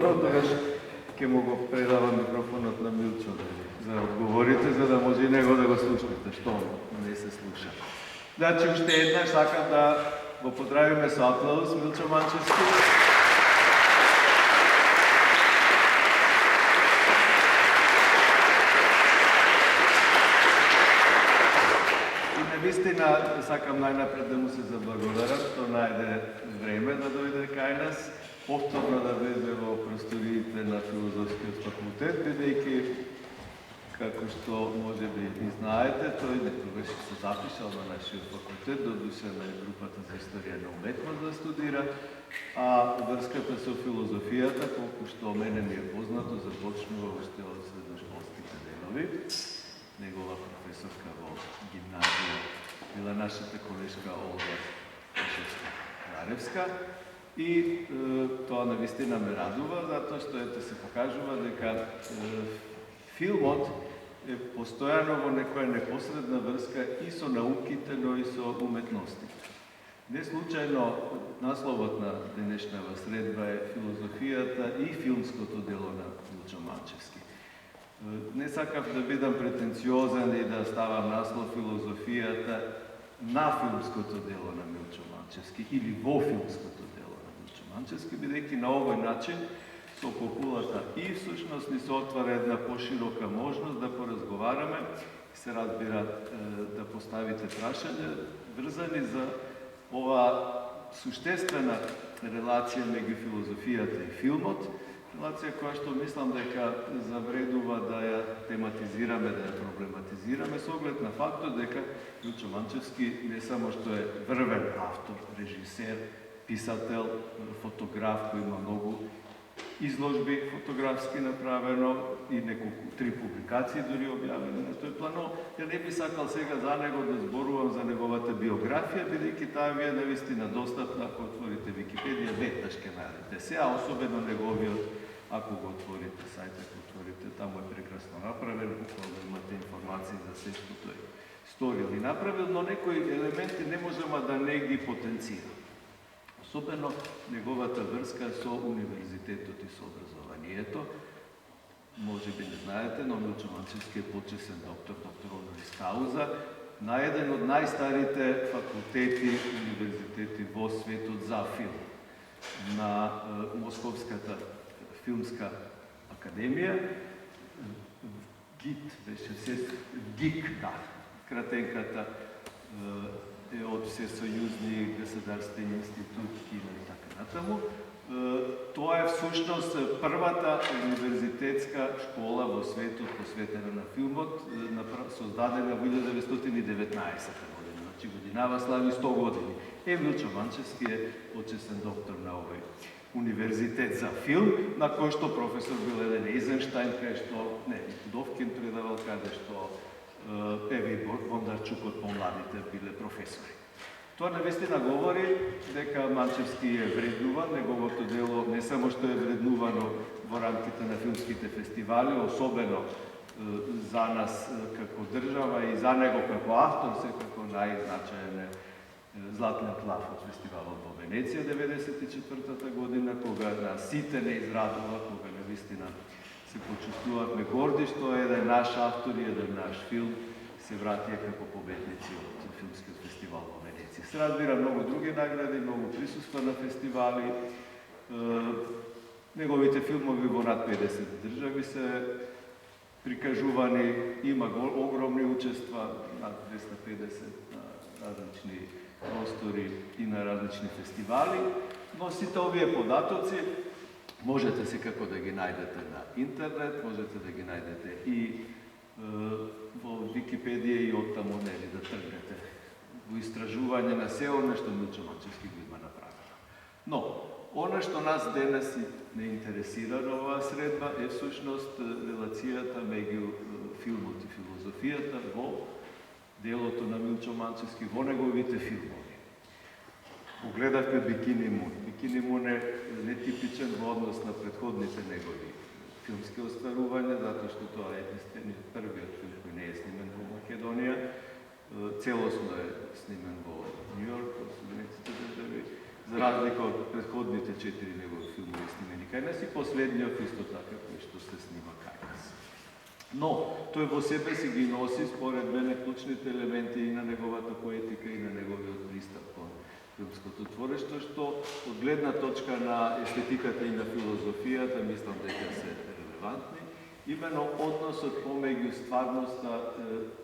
Тогаш ќе му го предавам микрофонот на Милчо за одговорите, за да може и него да го слушнете, што не се слуша. Значи, уште еднаш сакам да го поздравиме со аплауз Милчо Манчевски. И навистина сакам најнапред да му се заблагодарам што најде време да дојде кај нас, повторно да влезе во просториите на Филозофскиот факултет, бидејќи, како што може би и знаете, тој некогаш се запишал на нашиот факултет, додуше на групата за историја на уметност да студира, а врската со филозофијата, колку што мене ми е познато, започнува уште од средношколските денови. Негова професорка во гимназија била нашата колешка Олга Шевска-Наревска. И тоа навистина ме радува, затоа што ете се покажува дека филмот е постојано во некоја непосредна врска и со науките, но и со уметностите. Не случајно насловот на денешнава средба е филозофијата и филмското дело на Милчо Манчевски. Не сакав да бидам претенциозен и да ставам наслов филозофијата на филмското дело на Милчо Манчевски или во филмското дело Манчевски, бидејќи на овој начин со популата и всушност ни се отвара една поширока можност да поразговараме, се разбира да поставите прашања врзани за ова суштествена релација меѓу филозофијата и филмот, релација која што мислам дека завредува да ја тематизираме, да ја проблематизираме со оглед на фактот дека Милчо Манчевски не само што е врвен автор, режисер, писател, фотограф, кој има многу изложби фотографски направено и неколку 3 публикации дури објавени на тој план. Ја не би сакал сега за него да зборувам за неговата биографија, бидејќи таа ви е навистина достапна, ако отворите Википедија, веднаш ќе најдете се, а особено неговиот, ако го отворите сајт, ако отворите, таму е прекрасно направен, буквално имате информации за се што тој сторил и направил, но некои елементи не можеме да не ги потенцираме. Особено неговата врска со универзитетот и со образованието. Може би не знаете, но Милчо Манчевски е почесен доктор honoris causa на еден од најстарите факултети, универзитети во светот за филм, на Московската филмска академија, ГИК, да, кратенката е од Всесојузни государствени институти и така натаму. Тоа е всушност првата универзитетска школа во светот посветена на филмот, создадена во 1919 година, значи годинава слави 100 години. Милчо Манчевски е почесен доктор на овој универзитет за филм, на кој што професор бил еден Ейзенштајн, кај што Довкин предавал, каде што Еви Бондарчукот помладите биле професори. Тоа навистина говори дека Манчевски е вреднуван, неговото дело не само што е вреднувано во рамките на филмските фестивали, особено за нас како држава и за него како автор, секако најзначаен е Златниот лав од фестивалот во Венеција 1994 година, кога на сите не израдува, кога навистина се почувствувавме горди што еден наш автор и еден наш филм се вратија како победници од филмскиот фестивал во Венеција. Се разбира многу други награди, многу присуства на фестивали. Неговите филмови во над 50 држави се прикажувани, има огромни учества, над 250 на различни простори и на различни фестивали, но сите овие податоци можете секако да ги најдете на интернет, можете да ги најдете и во Википедија и оттаму нели да тргнете во истражување на се оно што Милчо Манчевски го има направено. Но, оно што нас денес не интересира на оваа средба е всушност релацијата меѓу филмот и филозофијата во делото на Милчо Манчевски, во неговите филмови. Погледавме Бикини Мун. Бикини Мун е нетипичен во однос на предходните негови филмски остварувања, затоа што тоа е единствениот првиот филм кој не е снимен во Македонија. Целосно е снимен во Њујорк, во Соединетите држави. за разлика од претходните 4 негови филмови снимени кај нас и последниот исто така кој што се снима кај нас. Но тој во себе си ги носи според мене клучните елементи и на неговата поетика и на неговиот пристап кон филмското творештво, што од гледна точка на естетиката и на филозофијата мислам дека се релевантни. Именно односот помеѓу стварноста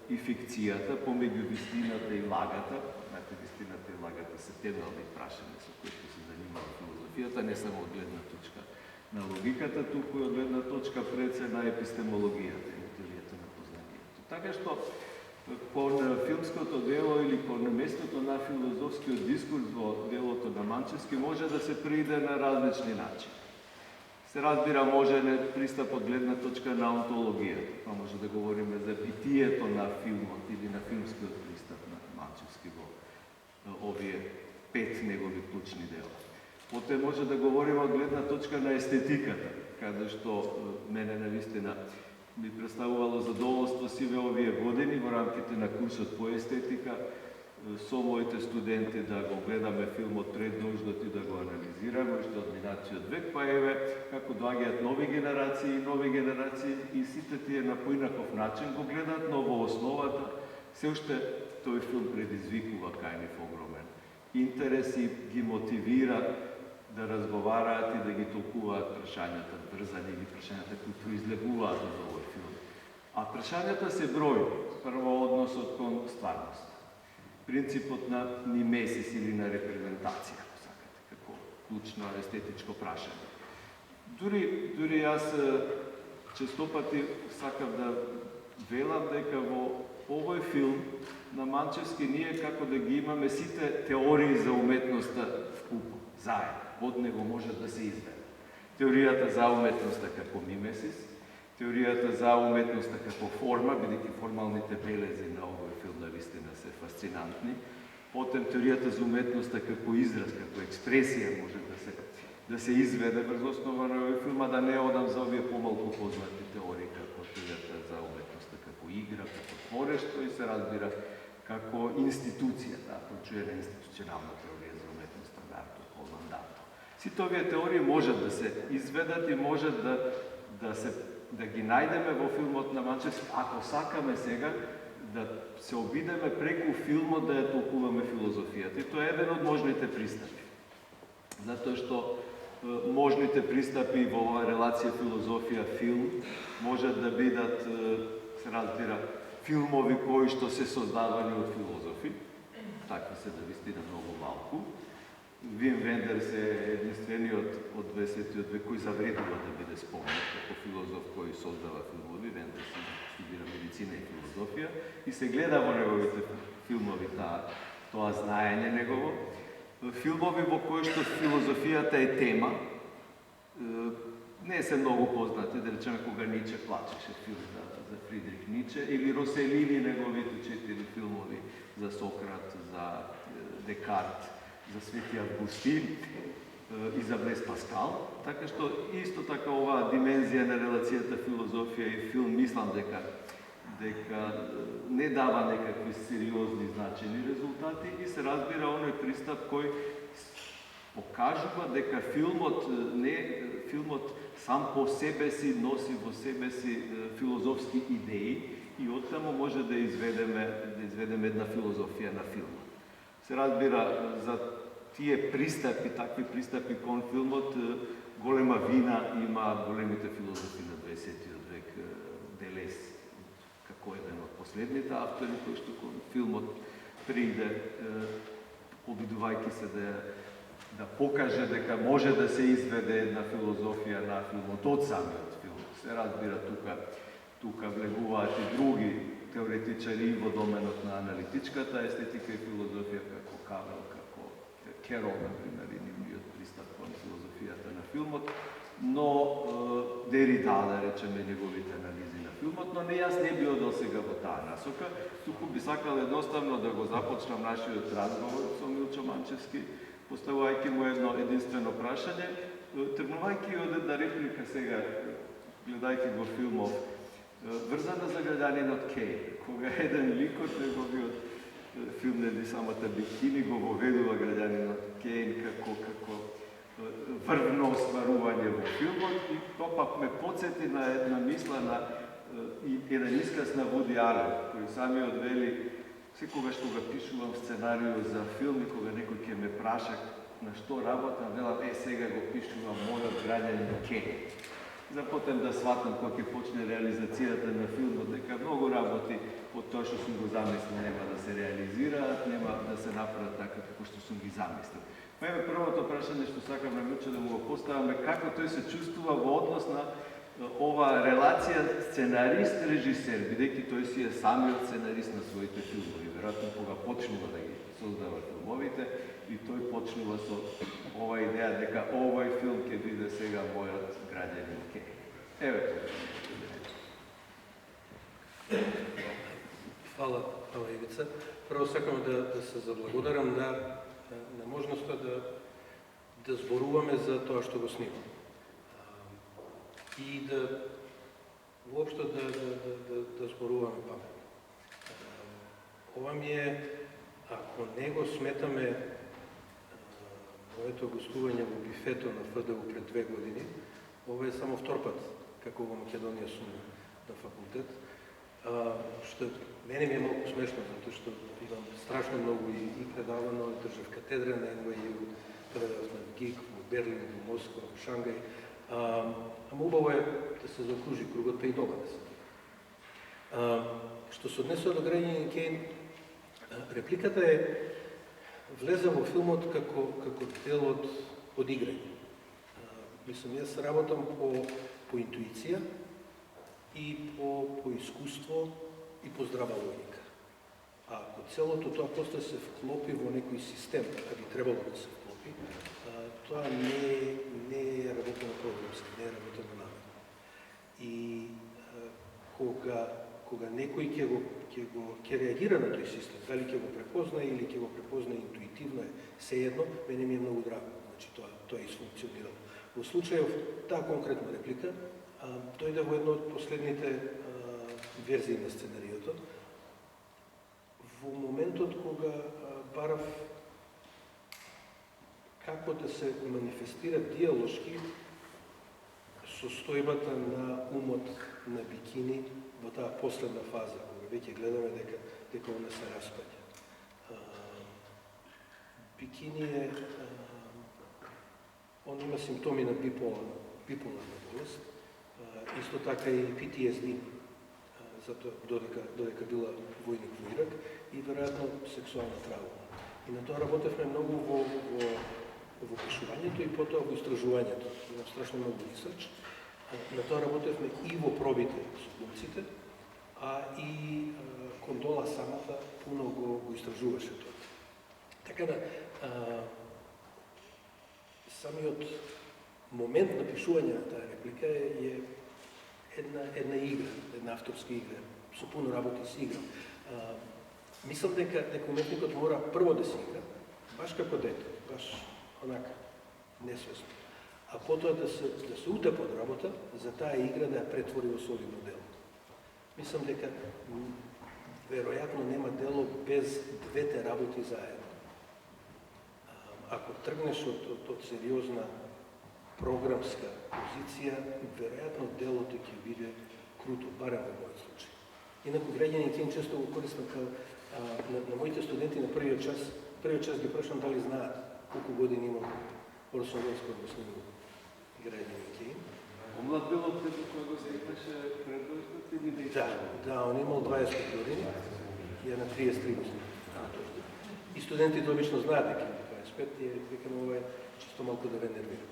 и фикцијата, помеѓу вистината и лагата. Знаете, вистината и лагата се темелни прашања со кои што се занимава филозофијата, не само од гледна точка на логиката, туку и од гледна точка пред се на епистемологијата и теоријата на познанието. Така што кон филмското дело или кон местото на филозофскиот дискурс во делото на Манчевски може да се пријде на различни начини. Се разбира, може пристап од гледна точка на онтологијата, па може да говориме за битието на филмот или на филмскиот пристап на Манчевски во овие 5 негови клучни дела. Потоа може да говориме од гледна точка на естетиката, каде што мене навистина ми представувало задоволство сиве овие години во рамките на курсот по естетика со моите студенти да го гледаме филмот пред дождот и да го анализираме уште од минатиот век, па еве како доаѓаат нови генерации и сите тие на поинаков начин го гледаат, но во основата се уште тој филм предизвикува кај нив огромен интерес и ги мотивира да разговараат и да ги толкуваат прашањата врзани или прашањата кои произлегуваат од овој филм. А прашањата се бројни. Прво односот кон стварност. Принципот на мимесис или на репрезентација, ако сакате, како клучно естетичко прашање. Дури јас честопати сакав да велам дека во овој филм на Манчевски ние како да ги имаме сите теории за уметноста вкупно, заедно. Од него може да се изведе. Теоријата за уметноста како мимесис, теоријата за уметноста како форма, бидејќи формалните белези на овој филм навистина се фасцинантни. Потем теоријата за уметноста како израз, како експресија може да се изведе врз основа на овој филм, а да не одам за овие помалку познати теории како теоријата за уметноста како игра, како творештво и се разбира како институција, прочуена институционална теорија за уметноста на Артур Колман Данто. Сите овие теории можат да се изведат и можат да ги најдеме во филмот на Манчевски, ако сакаме сега да се обидеме преку филмот да ја толкуваме филозофијата. И тоа е еден од можните пристапи. Затоа што можните пристапи во оваа релација филозофија-филм можат да бидат, се разбира, филмови кои што се создавани од филозофи. Такви се да вистина многу малку. Вим Вендерс е единствениот од 20-тиот век кој завредува да биде спомнат како филозоф кој создава филмови. Вендерс студира медицина и филозофија и се гледа во неговите филмови тоа знаење негово. Филмови во кои што филозофијата е тема, не се многу познати, да речеме кога Ниче плачеше, филм за Фридрих Ниче, или Роселини неговите 4 филмови за Сократ, за Декарт, за Свети Августин и за Блез Паскал. Така што исто така оваа димензија на релацијата филозофија и филм мислам дека не дава некакви сериозни значени резултати и се разбира оној пристап кој покажува дека филмот сам по себе си носи во себе си филозофски идеи и оттаму може да изведеме една филозофија на филмот. Се разбира, за тие пристапи, такви пристапи кон филмот, голема вина има големите филозофи на 20-тиот век, Делез, како еден од последните автори кои што кон филмот пријде, обидувајќи се да покаже дека може да се изведе една филозофија на филмот од самиот филм. Се разбира, тука влегуваат и други теоретичари во доменот на аналитичката естетика и филозофија, како Кавел, како Керол, например, и нивниот пристап кон филозофијата на филмот, но Дерида, да речеме, неговите анализи на филмот, но јас не би одел сега во таа насока, туку би сакал едноставно да го започнам нашиот разговор со Милчо Манчевски, поставувајќи му едно единствено прашање, тргнувајќи од една реплика сега, гледајќи го филмов, врзана за граѓанинот Кеј, кога еден лик од неговиот филм нели самата Бикини го воведува граѓанинот Кейн како врвно остварување во филмот и тоа пак ме подсети на една мисла на еден исказ на Вуди Ален, кој самиот вели секогаш кога пишувам сценарио за филм и кога некој ќе ме праша на што работам, велам, сега го пишувам мојот граѓанин Кейн. За потем да сватам кога ќе почне реализацијата на филмот, дека многу работи од тоа што сум го замислил нема да се реализираат, нема да се направат така како што сум ги замислил. Па еве првото прашање што сакам на Милчо да му го поставаме, како тој се чувствува во однос на ова релација сценарист-режисер, бидејќи тој си е самиот сценарист на своите филмови. Веројатно кога почнува да ги создава филмовите, и тој почнува со ова идеја дека овој филм ќе биде сега мојот граѓанин Кейн. Еве тоа. Фала, Ивица. Прво сакам да се заблагодарам на можноста да зборуваме за тоа што го снимам. И да воопшто да зборуваме паметно. Ова ми е, ако не го сметаме моето гостување во бифето на ФДУ пред 2 години, ова е само втор пат како во Македонија сум на факултет, што мене ми е малку смешно, затоа што имам страшно многу и предавано, држав катедра на NYU, предавав на ГИК, во Берлин, во Москва, во Шангај, ама убаво е да се закружи кругот, па и дома да се. Што се однесува до граѓанин Кейн, репликата е влезе во филмот како дел од играње. Мислам, јас работам по интуиција и по искуство и по здрава логика. А ако целото тоа после се вклопи во некој систем, така би требало да се вклопи, тоа не е работено програмски, не е работено намерно. И кога некој ќе реагира на тој систем, дали ќе го препозна или ќе го препозна интуитивно, сеедно, мене ми е многу драго. Значи, тоа е изфункционирало. Во случајов, таа конкретна реплика, дојде во едно од последните верзии на сценариото, во моментот кога барав како да се манифестира диалошки состојбата на умот на Бикини во таа последна фаза, кога веќе гледаме дека она се распаѓа. Бикини е... Он има симптоми на биполарна болест, исто така и PTSD, додека била војник во Ирак, и веројатно сексуална травма. И на тоа работевме многу во пишувањето и потоа во истражувањето. Има страшно многу ресерч. На тоа работевме и во пробите со глумците, а и Кондола самата пуно го истражуваше тоа. Така да, самиот момент на пишување на таа реплика е една игра, една авторска игра. Со пуно работи се игра. Мислам дека уметникот мора прво да се игра, баш како дете, баш онака, несвесно. А потоа да се утепа од работа, за таа игра да ја претвори во солидно дело. Мислам дека веројатно нема дело без двете работи заедно. Ако тргнеш од сериозна програмска позиција, веројатно делото ќе биде круто, барем во мојот случај. Инаку граѓанин Кейн често го користам као на моите студенти на првиот час ги прашам дали знаат колку години имам Орсон Уелс кога го снимам граѓанин Кейн. Омлад бил од тето кој го снимаше предвојскот или не? Да, он имал 20 години, ја на 33 години. И студентите обично знаат дека спет и викам ова е чисто малку да ве нервира.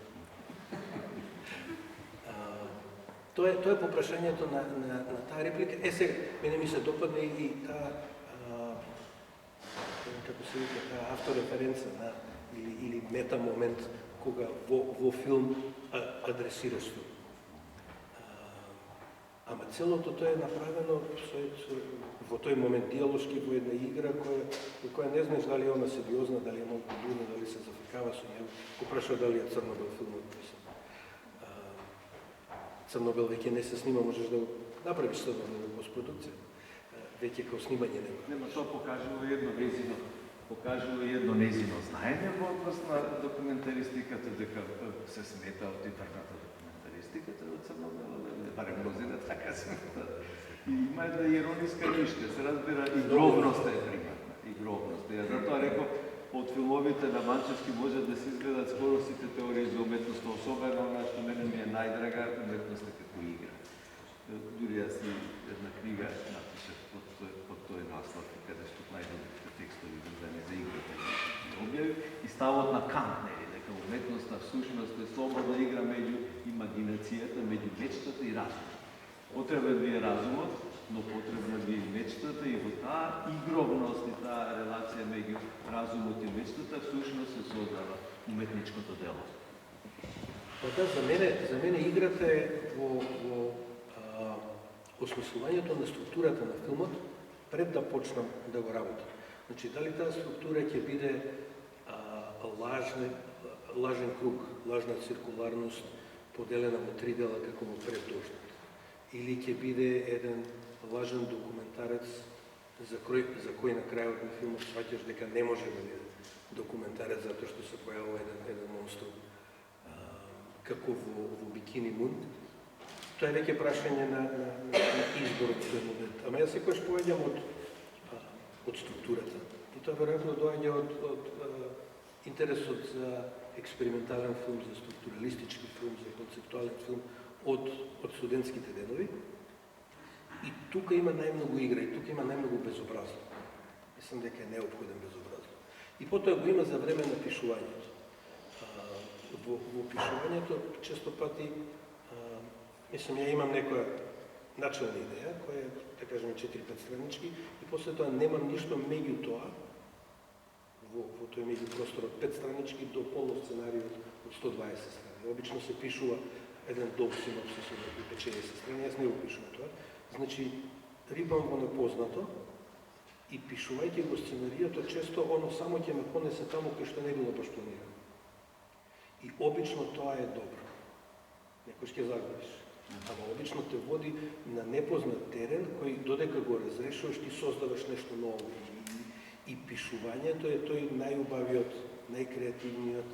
Тоа е по прашањето на таа реплика. Сега, мене ми се допадна и таа, како се вика, таа автореференца или мета момент кога во филм адресираш филм. Ама целото тоа е направено во тој момент диалошки во една игра која не знаеш дали е она сериозна, дали е малку дуна, дали се зафркава со него. Го прашува дали е Црнобел филмот. Црнобел веќе не се снима, можеш да направиш Црнобел постпродукција. веќе као снимање нема. Нема, тоа покажува едно незино знаење во однос на документаристиката, дека се смета од итарната документаристиката од црно-бело, барем мнозина така сметат. И има една ирониска нишка, се разбира, и гробноста е приматна. И гробноста. Ја затоа реков, од филмовите на Манчевски може да се изгледат скоро сите теории за уметноста, особено она што мене ми е најдрага, уметноста како игра. Дури јас и една книга напишав под тој наслов, каде што најдобрите текстови врзани за играта ги објави, и ставот на Кант, нели, дека уметноста всушност е слободна игра меѓу имагинацијата, меѓу мечтата и разумот. Потребен ви е разумот, но потребна ви е мечтата, и во таа игровност и таа релација меѓу разумот и мечтата всушност се создава уметничкото дело. Па да, за мене играта е во осмислувањето на структурата на филмот пред да почнам да го работам. Значи, дали таа структура ќе биде лажен круг, лажна циркуларност, поделена во 3 дела како во преддожнот, или ќе биде еден лажен документарец за кој на крајот на филмот сваќаш дека не може да биде документарец затоа што се појавува еден монстр како во Бикини Мун. Тоа е веќе прашање на изборот во тој момент. Ама јас секојаш поаѓам од структурата. И тоа веројатно доаѓа од интересот за експериментален филм, за структуралистички филм, за концептуален филм од студентските денови. И тука има најмногу игра, и тука има најмногу безобразно. Мислам дека е неопходен безобразно. И потоа го има за време на пишувањето. Во пишувањето често пати мислам, ја имам некоја начална идеја, која е, да кажеме, 4-5 странички, и после тоа немам ништо меѓу тоа, во тој меѓу простор од 5 странички до полно сценариот од 120 страни. Обично се пишува еден долг синопсис од 50 страни, јас не го пишувам тоа. Значи, рибам во непознато и пишувајќи го сценаријето, често оно само ќе ме понесе таму кај што не било баш планирано. И обично тоа е добро. Некој ќе загубиш. Ама обично те води на непознат терен, кој додека го разрешуваш, ти создаваш нешто ново. И пишувањето е тој најубавиот, најкреативниот,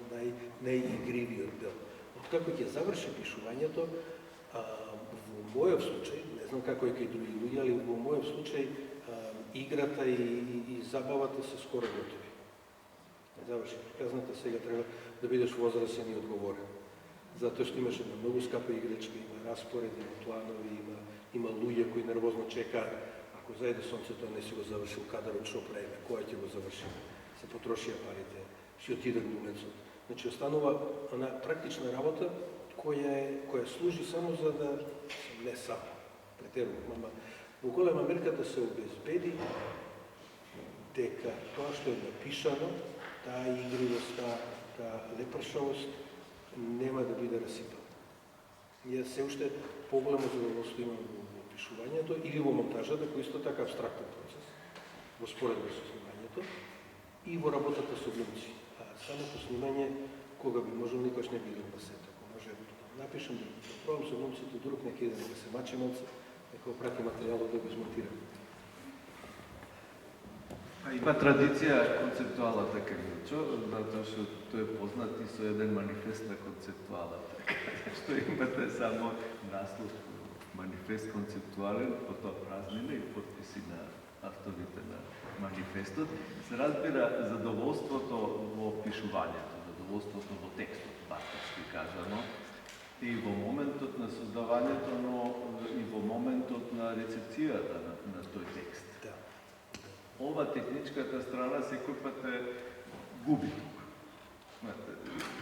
најигривиот дел. Откако ќе заврши пишувањето, во мојот случај, не знам како е кај други луѓе, али во мојот случај играта и забавата се скоро готови. Заврши приказната, сега треба да бидеш возрасен и одговорен. Затоа што имаш една многу скапа играчка, има распоред, има планови, има луѓе кои нервозно чекаат. Ако зајде сонцето, не си го завршил кадарот, што правиме, која ќе го заврши, се потрошија парите, си отиде глумецот. Значи, останува она практична работа која служи само за да не сам претерувам, ама во голема мерка да се обезбеди дека тоа што е напишано, таа игривост, таа лепршавост нема да биде расипана. Јас се уште поголемо задоволство имам во пишувањето или во монтажата, кој исто така абстрактен процес, во споредба со снимањето и во работата со глумци. А самото снимање, кога би можел, никош не би на сет. Ако може да напишем, да пробам со глумците, друг нека иде да се мачи малце, нека опрати материјалот да го измонтирам. Има традиција концептуалата кај Милчо, затоа што тој е познат и со еден манифест на концептуалата. Што имате само наслов манифест концептуален, потоа празнина и подписи на авторите на манифестот. Се разбира задоволството во пишувањето, задоволството во текстот, бартовски кажано, и во моментот на создавањето, но и во моментот на рецепцијата на тој текст. Ова техничката страна секој пат е губи тука.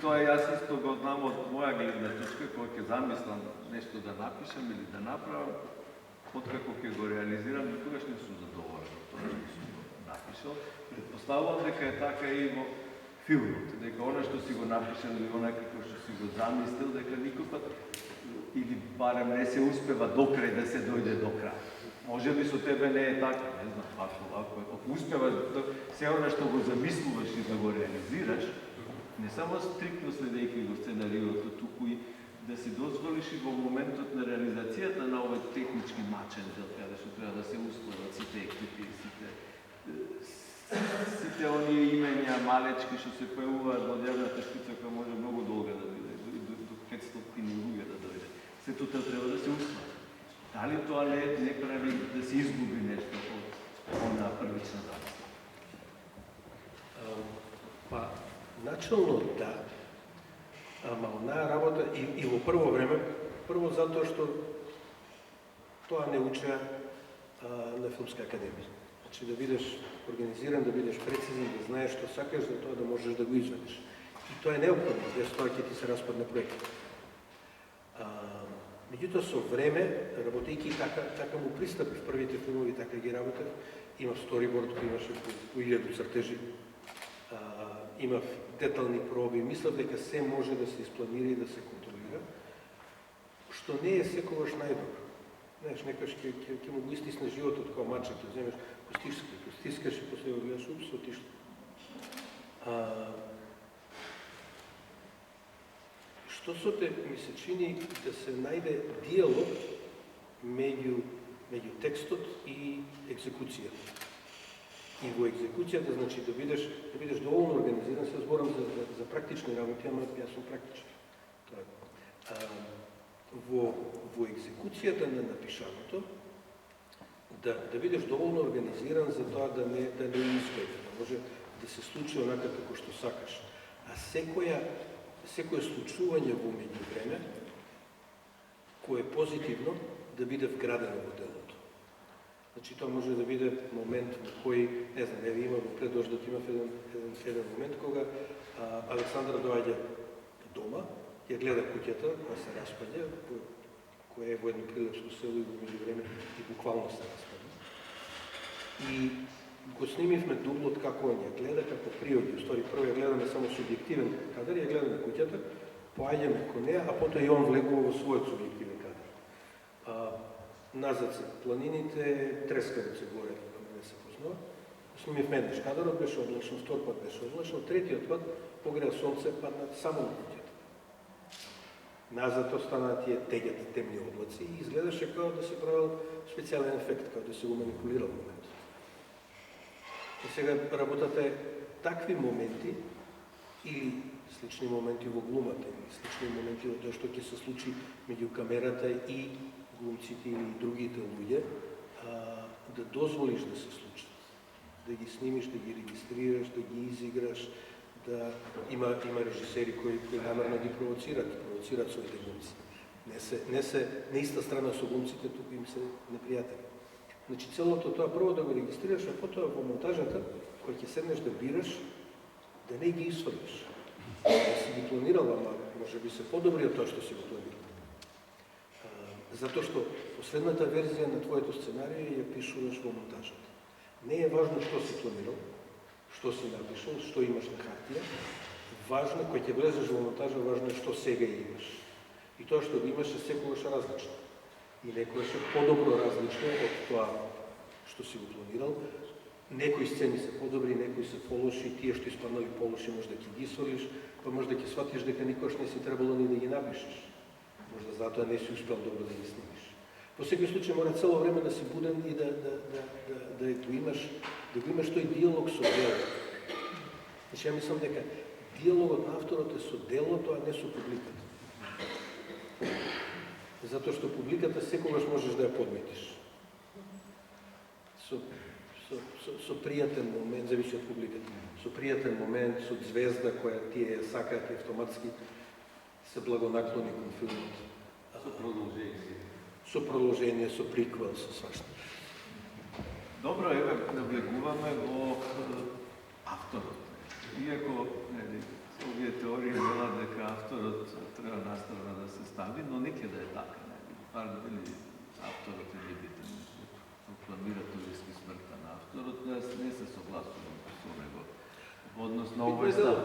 Тоа јас исто го знам од моја гледна точка, кога ќе замислам нешто да напишам или да направам, откако ќе го реализирам, никогаш не сум задоволен од тоа што сум го напишал. Предпоставувам дека е така и во филмот, дека она што си го напишал или она како што си го замислил, дека никој пат или барем не се успева до крај да се дојде до крај. Може би со тебе не е така, не знам, ако успеваш се она што го замислуваш и да го реализираш, не само стриктно следејќи го сценариото, туку и да си дозволиш и во моментот на реализацијата на овој технички мачен дел, каде што треба да се ускладат сите екипи, сите оние имења малечки што се појавуваат во одјавната шпица, која може многу долга да биде, до 500 луѓе да дојде. Сето тоа треба да се усклада. Дали тоа не прави да се изгуби нешто од онаа првична замисла? Па, начално да, ама онаа работа и во прво време, прво затоа што тоа не учеа на Филмска академија. Значи да бидеш организиран, да бидеш прецизен, да знаеш што сакаш, за тоа да можеш да го извадиш. И тоа е неопходно, без тоа ќе ти се распадне проектот. Меѓутоа со време, работејќи така му пристапи в првите филмови, така ги работев, имав сториборд кој имаше по 1000 цртежи, имав детални проби, мислев дека се може да се испланира и да се контролира, што не е секогаш најдобро. Знаеш, некојаш ќе му го истисне животот како мача, ќе вземеш, стискаш и после го гледаш, упс, отишло. Што со те ми се чини да се најде диалог меѓу текстот и екзекуцијата. И во екзекуцијата, значи, да бидеш доволно организиран, се зборам за практични работи, ама јас сум практичен. Во екзекуцијата на напишаното, да бидеш доволно организиран за тоа да не избега, да може да се случи онака како што сакаш. А секое случување во меѓувреме, кое е позитивно, да биде вградено во делото. Значи, тоа може да биде момент во кој, не знам, има во предождот, има еден момент кога Александра доаѓа дома, ја гледа куќата, која се распаѓа, која е во едно прилепско село и во меѓувреме и буквално се распаѓа. И го снимивме дублот како он ја гледа, како приоѓа. Стори, прво ја гледаме само субјективен кадар, ја гледаме куќата, поаѓаме кон неа, а потоа и он влегува во својот субјективен кадар. Назад се планините, трескавици горе, како не се познава. Снимивме еднаш кадарот, беше облачно, втор пат беше облачно, третиот пат погреа сонце, падна само на куќата. Назад останаа тие тегат темни облаци и изгледаше како да се правил специјален ефект, како да се го манипулирал моментот. И сега работата е такви моменти или слични моменти во глумата, или слични моменти во тоа што ќе се случи меѓу камерата и глумците или другите луѓе, да дозволиш да се случат, да ги снимиш, да ги регистрираш, да ги изиграш, да има режисери кои намерно ги провоцираат своите глумци. Не се на иста страна со глумците, туку им се непријатели. Значи целото тоа прво да го регистрираш, а потоа во монтажата, кој ќе седнеш да бираш, да не ги исфрлиш. Да си ги планирал, ама може би се подобри од тоа што си го планирал. Затоа што последната верзија на твоето сценарија ја пишуваш во монтажата. Не е важно што си планирал, што си напишал, што имаш на хартија. Важно, кој ќе влезеш во монтажа, важно е што сега имаш. И тоа што го имаш е секогаш различно. И некојаш е подобро различно од тоа што си го планирал. Некои сцени се подобри, некои се полоши, тие што испаднали полоши може да ќе ги свалиш, па може да ќе сватиш дека никош не си требало ни да ги напишеш. Можда затоа не си успел добро да ги снимиш. Во секој случај мора цело време да си буден и да го имаш тој диалог со делото. Значи, ја мислам дека диалогот на авторот е со делото, а не со публиката. Затоа што публиката секогаш можеш да ја подметиш. Со пријатен момент, зависи од публиката, со пријатен момент, со звезда која тие сакаат и автоматски се благонаклони кон филмот. Со продолжение, со приквел, со свашта. Добро, еве, навлегуваме во авторот. Иако, овие теории велат дека авторот треба наставно да се стави, но никаде да е така. Пар дали авторот е небитен, прокламира ториски смртта на авторот, не се согласувам со него. Односно, овој став.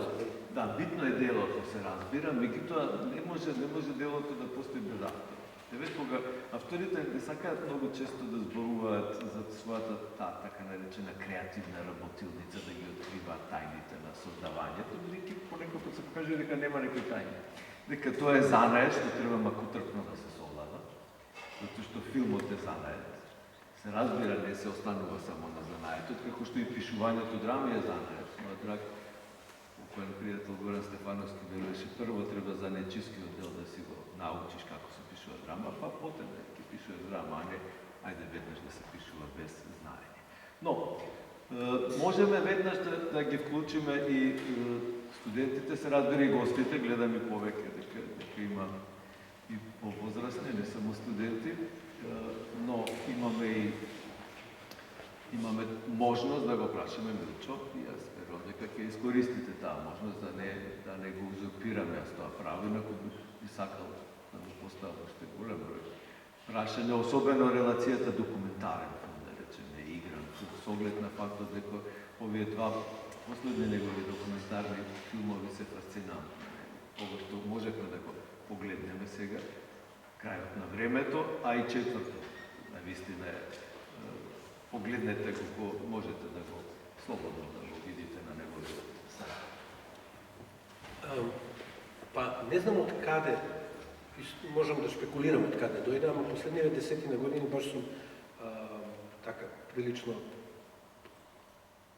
Да, битно е делото, се разбира, меѓутоа не може делото да постои без автор. Еве кога авторите не сакаат многу често да зборуваат за својата така наречена креативна работилница, да ги откриваат тајните на создавањето, бидејќи понекогаш се покажува дека нема некои тајни. дека тоа е занает, што треба макутрпно да се совлада, затоа што филмот е занает. Се разбира, не се останува само на занаетот, како што и пишувањето драми е занает. Мојот драг покоен пријател Горан Стефановски велеше прво треба за нечискиот дел да си го научиш како се пишува драма, па потем да ќе пишуваш драма, а не ајде веднаш да се пишува без знаење. Но, можеме веднаш да ги вклучиме и студентите, се разбира и гостите, гледам и повеќе дека има и повозрастни, не само студенти, но имаме можност да го прашаме Милчо и јас верувам дека ќе искористите таа можност да не го узурпираме јас тоа право, инаку би сакал да го поставам уште голем број прашања, особено релацијата документарен филм, да речеме, игран, с оглед на фактот дека овие два последни негови документарни филмови се фасцинантни. Ова што можехме да го погледнеме сега, крајот на времето, а и четврто, навистина е, погледнете го, ако можете да го слободно да го видите на неговиот сайт. Па не знам од каде, можам да шпекулирам од каде дојде, ама последниве 10 години баш сум така прилично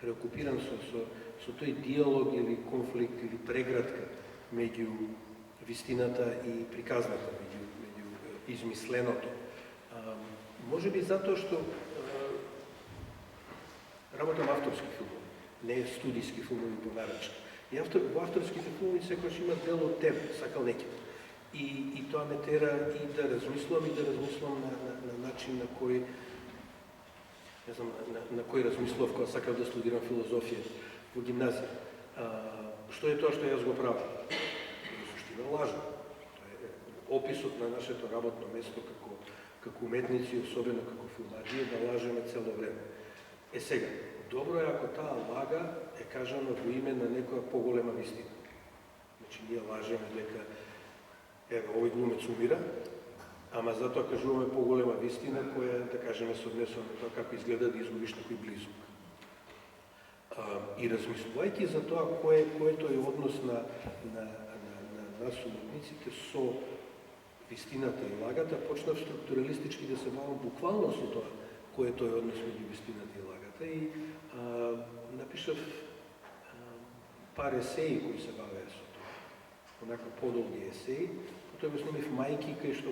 преокупиран со тој диалог или конфликт или преградка меѓу вистината и приказната, меѓу измисленото. Може би затоа што работам авторски филмови, не студиски филмови по нарачни. И во авторските филмови секојаш има дел од тебе, сакал неќе. И тоа ме тера и да размислам на начин на кој не знам, на кој размислов кога сакав да студирам филозофија во гимназија. Што е тоа што јас го правам? Во суштина лажам. Тоа е описот на нашето работно место како уметници, особено како филмаджи, да лажеме цело време. Сега, добро е ако таа лага е кажана во име на некоја поголема вистина. Значи, ние лажеме дека овој глумец умира, ама затоа кажуваме поголема вистина која, да кажеме, се однесува на тоа како изгледа да изгубиш некој близок. И размислувајќи за тоа кој е тој однос на нас уметниците со вистината и лагата, почнав структуралистички да се бавам буквално со тоа кој е тој однос меѓу вистината и лагата и напишав пар есеи кои се бавеа со тоа. Онака подолги есеи, потоа го снимив Мајки, кај што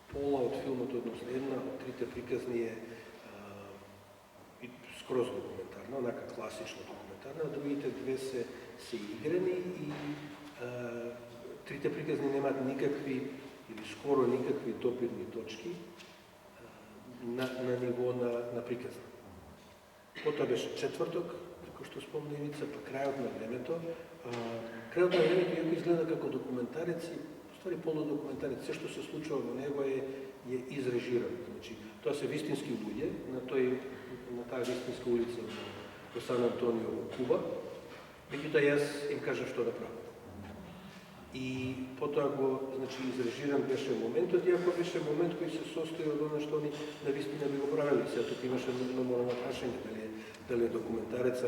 пола од филмот, односно една од трите приказни е скроз документарна, онака класично документарна, а другите две се играни и трите приказни немаат никакви или скоро никакви допирни точки на ниво на приказна. Потоа беше четврток, како што спомна Ивица, па крајот на времето. Крајот на времето иако изгледа како документарец и ствари полудокументарец, се што се случува во него е изрежирано. Значи, тоа се вистински луѓе на таа вистинска улица во Сан Антонио во Куба. Меѓутоа јас им кажав што да правам. И потоа го, значи, изрежиран беше моментот, иако беше момент кој се состои од оно што они навистина би го правили. Сега тук имаше наморено прашање, дали е документарец,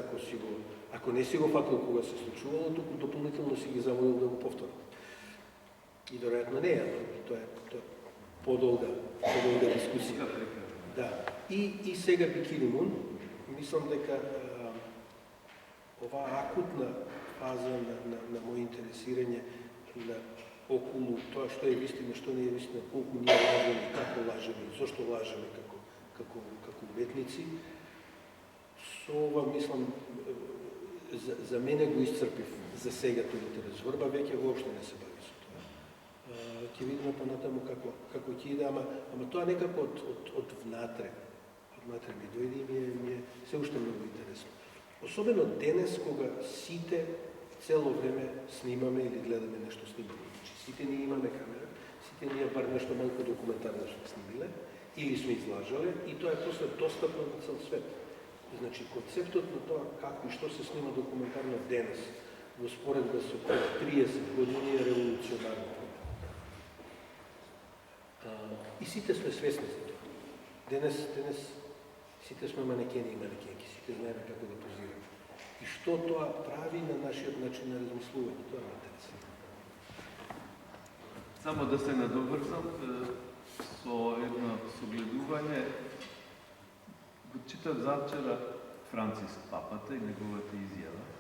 ако не си го фатил кога се случувало, туку дополнително си ги замолил да го повторат. И веројатно не, ама тоа е подолга дискусија. Да. И сега Бикини Мун, мислам дека оваа акутна фаза на моје интересирање околу тоа што е вистина, што не е вистина, колку ние лажеме, како лажеме, зошто лажеме како уметници, со ова, мислам, за мене го исцрпив за сега тој интерес. Врба веќе воопшто не се бави со тоа. Ќе видиме понатаму како ќе иде, ама тоа некако од внатре ми дојде и ми е се уште многу интересно. Особено денес, кога сите цело време снимаме или гледаме нешто снимаме. Сите ние имаме камера, сите ние бар нешто малку документарно сме снимиле или сме излажале и тоа е после достапно на цел свет. Значи, концептот на тоа како и што се снима документарно денес во споредба со пред 30 години е револуционарно. И сите сме свесни за тоа. Денес сите сме манекени и манекенки, сите знаеме како да позираме. И што тоа прави на нашиот начин на размислување, тоа ме интересува. Само да се надоврзам со едно согледување. Го читав завчера Франциск папата и неговата изјава.